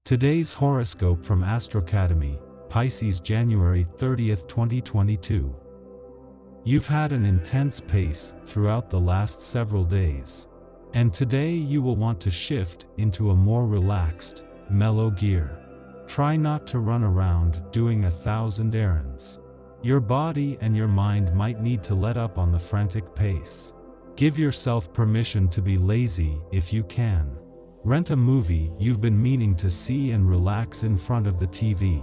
Today's horoscope from Astrocademy, Pisces January 30th, 2022. You've had an intense pace throughout the last several days. And today you will want to shift into a more relaxed, mellow gear. Try not to run around doing 1,000 errands. Your body and your mind might need to let up on the frantic pace. Give yourself permission to be lazy if you can. Rent a movie you've been meaning to see and relax in front of the TV.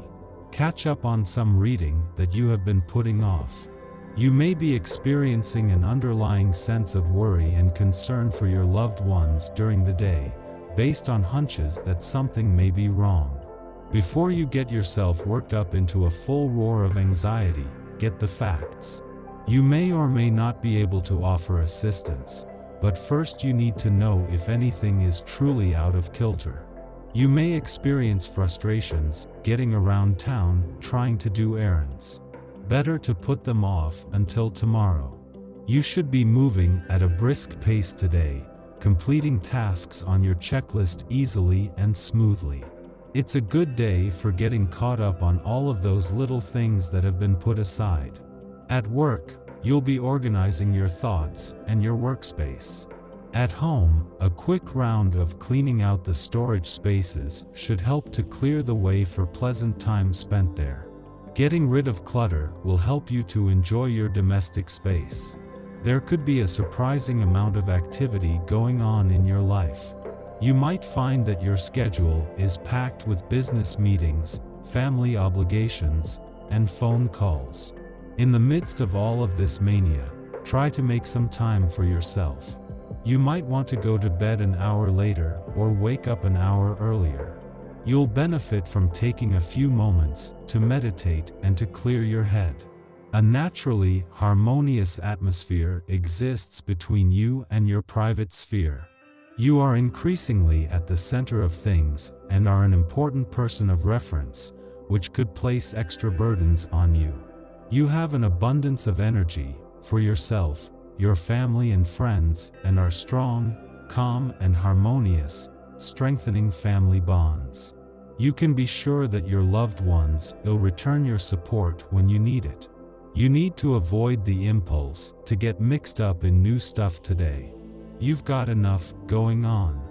Catch up on some reading that you have been putting off. You may be experiencing an underlying sense of worry and concern for your loved ones during the day, based on hunches that something may be wrong. Before you get yourself worked up into a full roar of anxiety, get the facts. You may or may not be able to offer assistance, but first you need to know if anything is truly out of kilter. You may experience frustrations getting around town trying to do errands. Better to put them off until tomorrow. You should be moving at a brisk pace today, completing tasks on your checklist easily and smoothly. It's a good day for getting caught up on all of those little things that have been put aside. At work, you'll be organizing your thoughts and your workspace. At home, a quick round of cleaning out the storage spaces should help to clear the way for pleasant time spent there. Getting rid of clutter will help you to enjoy your domestic space. There could be a surprising amount of activity going on in your life. You might find that your schedule is packed with business meetings, family obligations, and phone calls. In the midst of all of this mania, try to make some time for yourself. You might want to go to bed an hour later or wake up an hour earlier. You'll benefit from taking a few moments to meditate and to clear your head. A naturally harmonious atmosphere exists between you and your private sphere. You are increasingly at the center of things and are an important person of reference, which could place extra burdens on you. You have an abundance of energy for yourself, your family and friends, and are strong, calm, and harmonious, strengthening family bonds. You can be sure that your loved ones will return your support when you need it. You need to avoid the impulse to get mixed up in new stuff today. You've got enough going on.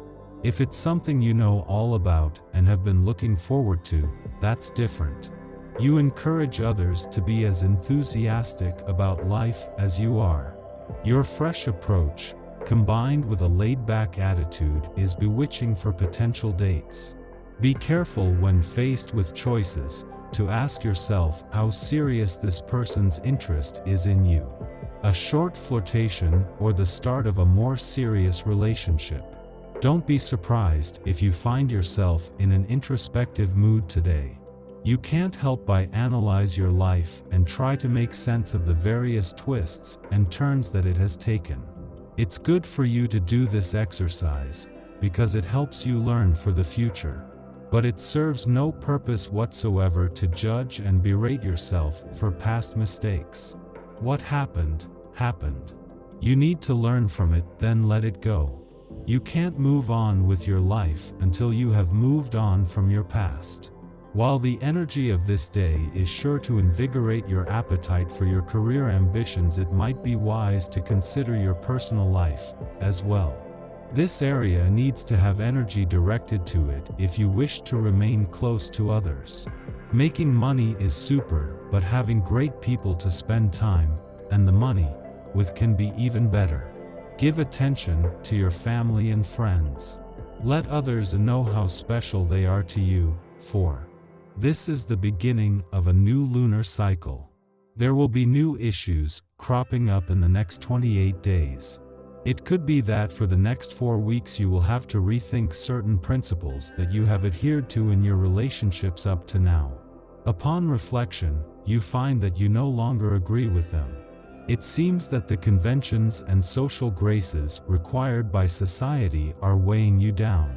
If it's something you know all about and have been looking forward to, that's different. You encourage others to be as enthusiastic about life as you are. Your fresh approach, combined with a laid-back attitude, is bewitching for potential dates. Be careful when faced with choices to ask yourself how serious this person's interest is in you. A short flirtation or the start of a more serious relationship. Don't be surprised if you find yourself in an introspective mood today. You can't help but analyze your life and try to make sense of the various twists and turns that it has taken. It's good for you to do this exercise because it helps you learn for the future. But it serves no purpose whatsoever to judge and berate yourself for past mistakes. What happened, happened. You need to learn from it, then let it go. You can't move on with your life until you have moved on from your past. While the energy of this day is sure to invigorate your appetite for your career ambitions, it might be wise to consider your personal life as well. This area needs to have energy directed to it if you wish to remain close to others. Making money is super, but having great people to spend time and the money with can be even better. Give attention to your family and friends. Let others know how special they are to you, for this is the beginning of a new lunar cycle. There will be new issues cropping up in the next 28 days. It could be that for the next 4 weeks you will have to rethink certain principles that you have adhered to in your relationships up to now. Upon reflection, you find that you no longer agree with them. It seems that the conventions and social graces required by society are weighing you down.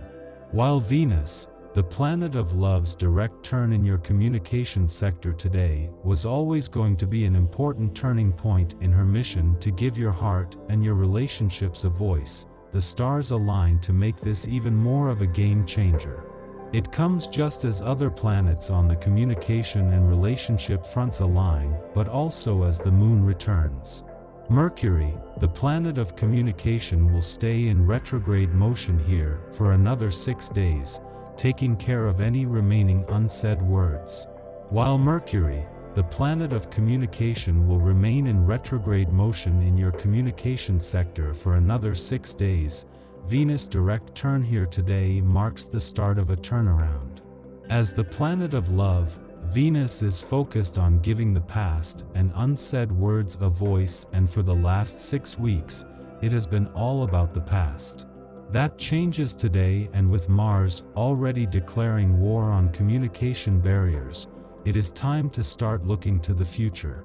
While Venus, the planet of love's direct turn in your communication sector today, was always going to be an important turning point in her mission to give your heart and your relationships a voice, the stars align to make this even more of a game changer. It comes just as other planets on the communication and relationship fronts align, but also as the moon returns. Mercury, the planet of communication, will stay in retrograde motion here for another 6 days, taking care of any remaining unsaid words. While Mercury, the planet of communication, will remain in retrograde motion in your communication sector for another 6 days, Venus' direct turn here today marks the start of a turnaround. As the planet of love, Venus is focused on giving the past and unsaid words a voice, and for the last 6 weeks, it has been all about the past. That changes today, and with Mars already declaring war on communication barriers, it is time to start looking to the future.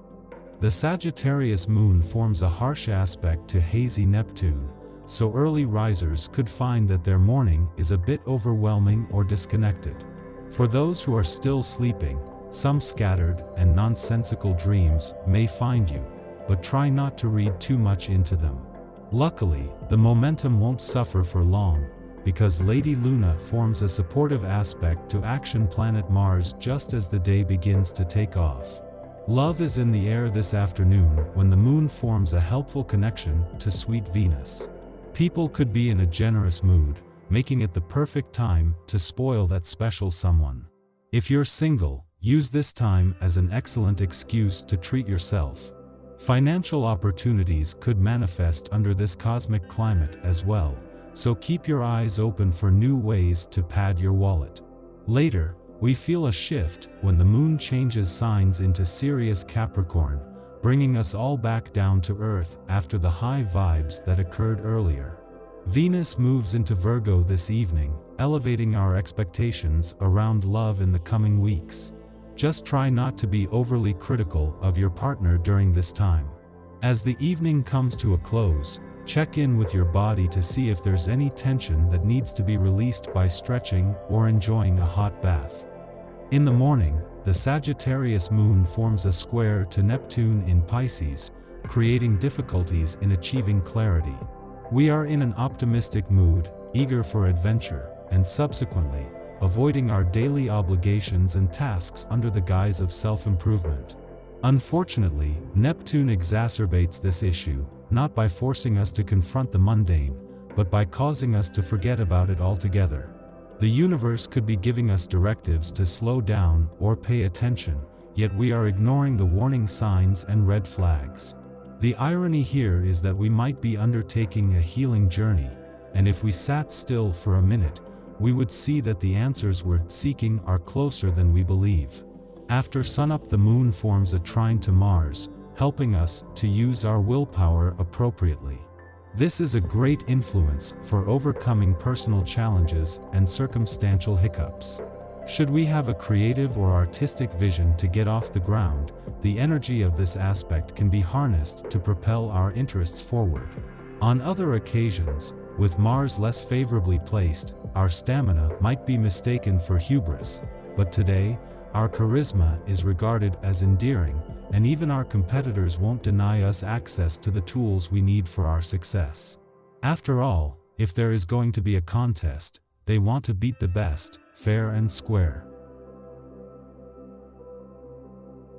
The Sagittarius moon forms a harsh aspect to hazy Neptune, so early risers could find that their morning is a bit overwhelming or disconnected. For those who are still sleeping, some scattered and nonsensical dreams may find you, but try not to read too much into them. Luckily, the momentum won't suffer for long, because Lady Luna forms a supportive aspect to action planet Mars just as the day begins to take off. Love is in the air this afternoon when the moon forms a helpful connection to sweet Venus. People could be in a generous mood, making it the perfect time to spoil that special someone. If you're single, use this time as an excellent excuse to treat yourself. Financial opportunities could manifest under this cosmic climate as well, so keep your eyes open for new ways to pad your wallet. Later, we feel a shift when the moon changes signs into Sirius Capricorn, bringing us all back down to earth after the high vibes that occurred earlier. Venus moves into Virgo this evening, elevating our expectations around love in the coming weeks. Just try not to be overly critical of your partner during this time. As the evening comes to a close, check in with your body to see if there's any tension that needs to be released by stretching or enjoying a hot bath. In the morning, the Sagittarius moon forms a square to Neptune in Pisces, creating difficulties in achieving clarity. We are in an optimistic mood, eager for adventure, and subsequently, avoiding our daily obligations and tasks under the guise of self-improvement. Unfortunately, Neptune exacerbates this issue, not by forcing us to confront the mundane, but by causing us to forget about it altogether. The universe could be giving us directives to slow down or pay attention, yet we are ignoring the warning signs and red flags. The irony here is that we might be undertaking a healing journey, and if we sat still for a minute, we would see that the answers we're seeking are closer than we believe. After sunup, the moon forms a trine to Mars, helping us to use our willpower appropriately. This is a great influence for overcoming personal challenges and circumstantial hiccups. Should we have a creative or artistic vision to get off the ground, the energy of this aspect can be harnessed to propel our interests forward. On other occasions, with Mars less favorably placed, our stamina might be mistaken for hubris, but today, our charisma is regarded as endearing, and even our competitors won't deny us access to the tools we need for our success. After all, if there is going to be a contest, they want to beat the best, fair and square.